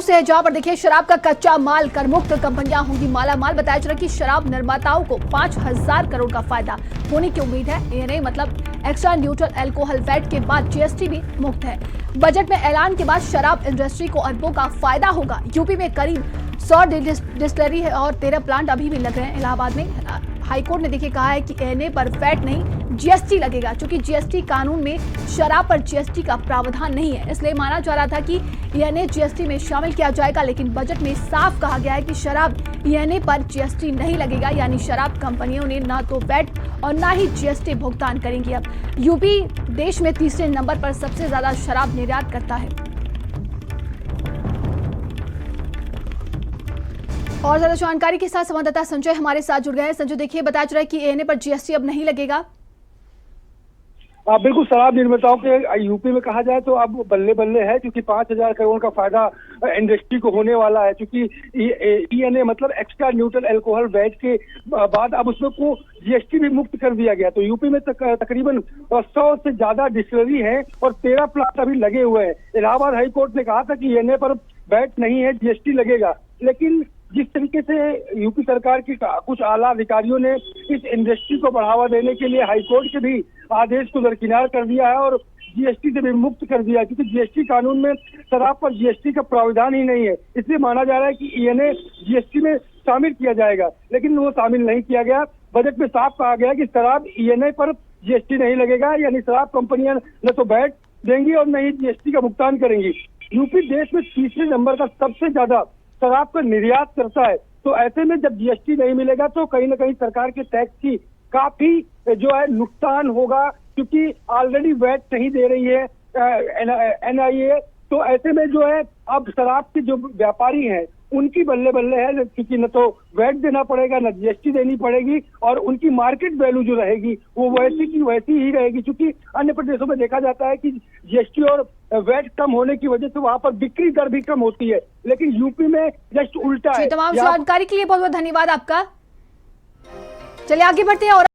से है जहां पर देखिए शराब का कच्चा माल कर मुक्त कंपनियां होंगी माला माल। बताया जा रहा है कि शराब निर्माताओं को 5,000 करोड़ का फायदा होने की उम्मीद है। ये नहीं मतलब एक्स्ट्रा न्यूट्रल अल्कोहल वैट के बाद जीएसटी भी मुक्त है। बजट में ऐलान के बाद शराब इंडस्ट्री को अरबों का फायदा होगा। यूपी में करीब 100 डिस्टिलरी है और 13 प्लांट अभी भी लग रहे हैं। इलाहाबाद में हाईकोर्ट ने देखिए कहा है कि एनए पर वैट नहीं जीएसटी लगेगा, क्योंकि जीएसटी कानून में शराब पर जीएसटी का प्रावधान नहीं है। इसलिए माना जा रहा था कि एनए जीएसटी में शामिल किया जाएगा, लेकिन बजट में साफ कहा गया है कि शराब एनए पर जीएसटी नहीं लगेगा। यानी शराब कंपनियों ने ना तो वैट और ना ही जीएसटी भुगतान करेंगी। अब यूपी देश में तीसरे नंबर पर सबसे ज्यादा शराब निर्यात करता है। और ज्यादा जानकारी के साथ संवाददाता संजय हमारे साथ जुड़ गए हैं। संजय, देखिए बताया जा रहा है कि एनए पर जीएसटी अब नहीं लगेगा। बिल्कुल, शराब निर्माताओं के यूपी में कहा जाए तो अब बल्ले बल्ले है, क्योंकि 5,000 करोड़ का फायदा इंडस्ट्री को होने वाला है। क्योंकि ईएनए मतलब एक्स्ट्रा न्यूट्रल अल्कोहल वैट के बाद अब उसमें को जीएसटी भी मुक्त कर दिया गया। तो यूपी में तकरीबन 100 से ज्यादा डिस्टिलरी है और 13 प्लांट अभी लगे हुए हैं। इलाहाबाद हाई कोर्ट ने कहा था कि ईएनए पर वैट नहीं है, जीएसटी लगेगा। लेकिन जिस तरीके से यूपी सरकार की कुछ आला अधिकारियों ने इस इंडस्ट्री को बढ़ावा देने के लिए हाईकोर्ट के भी आदेश को दरकिनार कर दिया है और जीएसटी से भी मुक्त कर दिया है, क्योंकि जीएसटी कानून में शराब पर जीएसटी का प्रावधान ही नहीं है। इसलिए माना जा रहा है कि ईएनए जीएसटी में शामिल किया जाएगा, लेकिन वो शामिल नहीं किया गया। बजट में साफ कहा गया कि शराब ईएनए पर जीएसटी नहीं लगेगा, यानी शराब कंपनियां न तो वैट देंगी और न ही जीएसटी का भुगतान करेंगी। यूपी देश में तीसरे नंबर का सबसे ज्यादा शराब का निर्यात करता है। तो ऐसे में जब जीएसटी नहीं मिलेगा तो कहीं ना कहीं सरकार के टैक्स की काफी जो है नुकसान होगा, क्योंकि ऑलरेडी वैट नहीं दे रही है एनआईए। तो ऐसे में जो है अब शराब के जो व्यापारी हैं उनकी बल्ले बल्ले है, क्योंकि न तो वैट देना पड़ेगा न जीएसटी देनी पड़ेगी और उनकी मार्केट वैल्यू जो रहेगी वो वैसी की वैसी ही रहेगी। क्योंकि अन्य प्रदेशों में देखा जाता है कि जीएसटी और वैट कम होने की वजह से वहां पर बिक्री दर भी कम होती है, लेकिन यूपी में जस्ट उल्टा है। तमाम जानकारी के लिए बहुत बहुत धन्यवाद आपका। चलिए आगे बढ़ते हैं और